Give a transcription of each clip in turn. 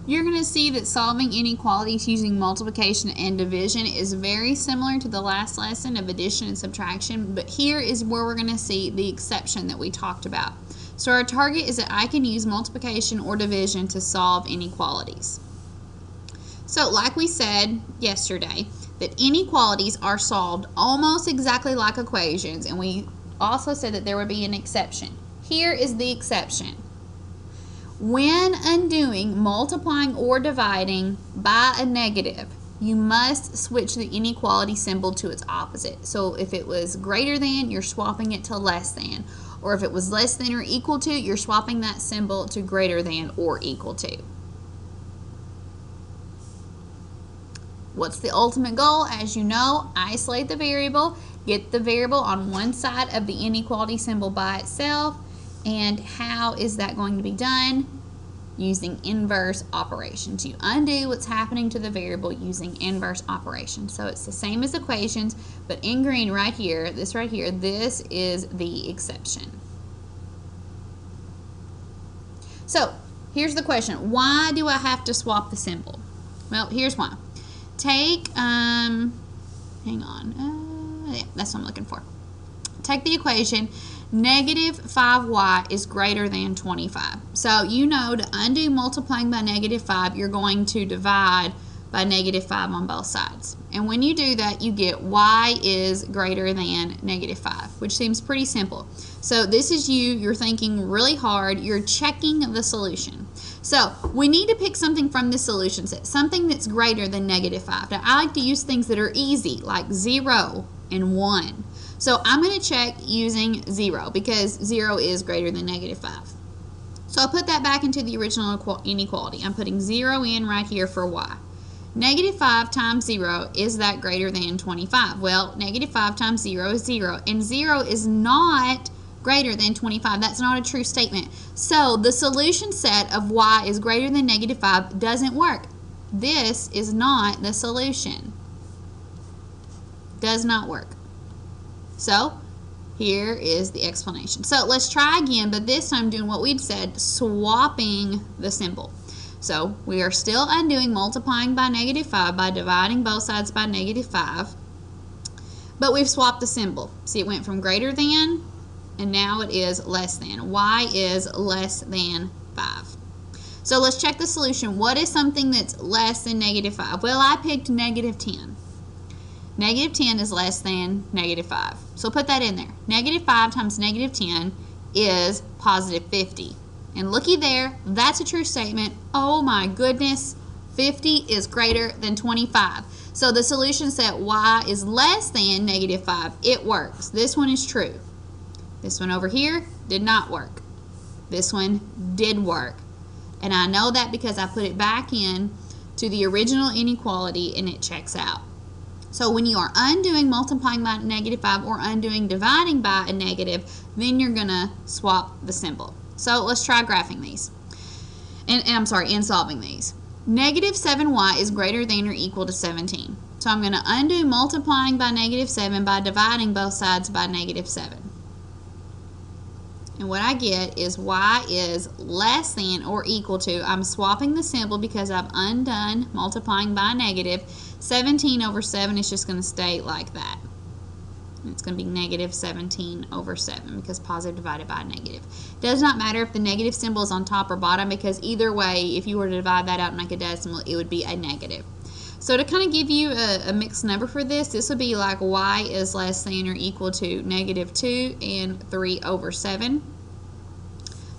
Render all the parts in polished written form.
You're going to see that solving inequalities using multiplication and division is very similar to the last lesson of addition and subtraction, but here is where we're going to see the exception that we talked about. So our target is that I can use multiplication or division to solve inequalities. So like we said yesterday, that inequalities are solved almost exactly like equations, and we also said that there would be an exception. Here is the exception. When undoing multiplying or dividing by a negative, you must switch the inequality symbol to its opposite. So if it was greater than, you're swapping it to less than. Or if it was less than or equal to, you're swapping that symbol to greater than or equal to. What's the ultimate goal? As you know, isolate the variable, get the variable on one side of the inequality symbol by itself. And how is that going to be done? Using inverse operations. You undo what's happening to the variable using inverse operations. So it's the same as equations, but in green right here, this is the exception. So here's the question. Why do I have to swap the symbol? Well, here's why. Take, hang on, yeah, that's what I'm looking for. Take the equation, negative 5y is greater than 25. So you know to undo multiplying by negative 5, you're going to divide by negative 5 on both sides. And when you do that, you get y is greater than negative 5, which seems pretty simple. So this is you're thinking really hard, you're checking the solution. So we need to pick something from the solution set, something that's greater than negative 5. Now I like to use things that are easy, like 0 and 1. So I'm going to check using 0 because 0 is greater than negative 5. So I'll put that back into the original inequality. I'm putting 0 in right here for y. Negative 5 times 0, is that greater than 25? Well, negative 5 times 0 is 0, and 0 is not greater than 25. That's not a true statement. So the solution set of y is greater than negative 5 doesn't work. This is not the solution. Does not work. So here is the explanation. So let's try again, but this time doing what we'd said, swapping the symbol. So we are still undoing multiplying by negative 5 by dividing both sides by negative 5, but we've swapped the symbol. See, it went from greater than, and now it is less than. Y is less than 5. So let's check the solution. What is something that's less than negative 5? Well, I picked negative 10. Negative 10 is less than negative 5. So put that in there. Negative 5 times negative 10 is positive 50. And looky there, that's a true statement. Oh my goodness, 50 is greater than 25. So the solution set y is less than negative 5. It works. This one is true. This one over here did not work. This one did work. And I know that because I put it back in to the original inequality and it checks out. So when you are undoing multiplying by negative 5 or undoing dividing by a negative, then you're going to swap the symbol. So let's try graphing these. And solving these. Negative 7y is greater than or equal to 17. So I'm going to undo multiplying by negative 7 by dividing both sides by negative 7. And what I get is y is less than or equal to, I'm swapping the symbol because I've undone multiplying by negative. 17 over 7 is just going to stay like that. It's going to be negative 17 over 7 because positive divided by negative. Does not matter if the negative symbol is on top or bottom because either way, if you were to divide that out and make a decimal, it would be a negative. So to kind of give you a mixed number for this, this would be like y is less than or equal to negative 2 and 3 over 7.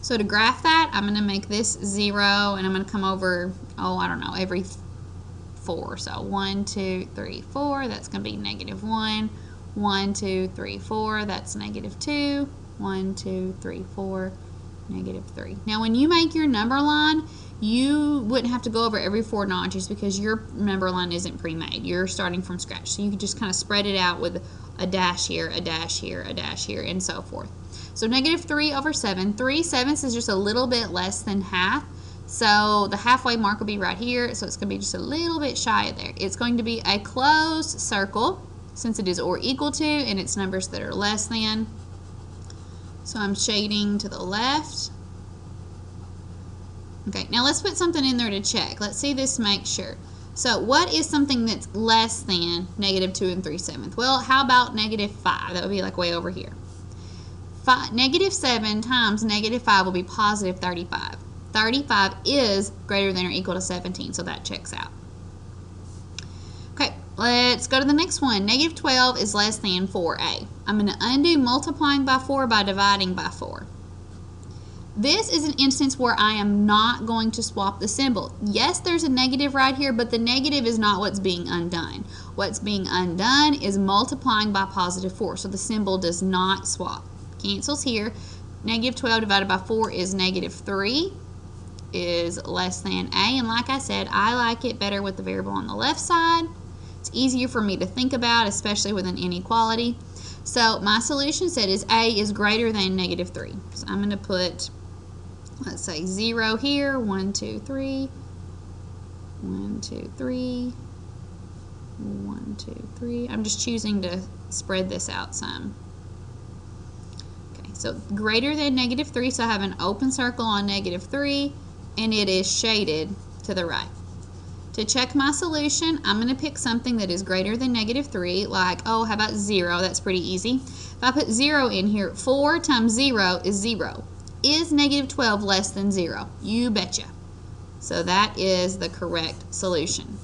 So to graph that, I'm going to make this 0 and I'm going to come over, every 4. So 1, 2, 3, 4, that's going to be negative 1. 1, 2, 3, 4, that's negative 2. 1, 2, 3, 4, negative 3. Now when you make your number line, you wouldn't have to go over every 4 notches because your number line isn't pre-made. You're starting from scratch. So you can just kind of spread it out with a dash here, a dash here, a dash here, and so forth. So negative 3 over 7. 3/7 is just a little bit less than half. So the halfway mark will be right here. So it's going to be just a little bit shy of there. It's going to be a closed circle since it is or equal to and it's numbers that are less than. So I'm shading to the left. Okay, now let's put something in there to check. Let's see this, make sure. So what is something that's less than negative 2 3/7? Well, how about negative 5? That would be like way over here. Negative 7 times negative 5 will be positive 35. 35 is greater than or equal to 17, so that checks out. Okay, let's go to the next one. Negative 12 is less than 4a. I'm going to undo multiplying by 4 by dividing by 4. This is an instance where I am not going to swap the symbol. Yes, there's a negative right here, but the negative is not what's being undone. What's being undone is multiplying by positive 4, so the symbol does not swap. Cancels here. Negative 12 divided by 4 is negative 3, is less than a, and like I said, I like it better with the variable on the left side. It's easier for me to think about, especially with an inequality. So my solution set is a is greater than negative 3. So I'm going to put, let's say 0 here, 1, 2, 3, 1, 2, 3, 1, 2, 3. I'm just choosing to spread this out some. Okay, so greater than negative 3, so I have an open circle on negative 3, and it is shaded to the right. To check my solution, I'm going to pick something that is greater than negative 3, like, oh, how about 0? That's pretty easy. If I put 0 in here, 4 times 0 is 0. Is negative 12 less than 0? You betcha. So that is the correct solution.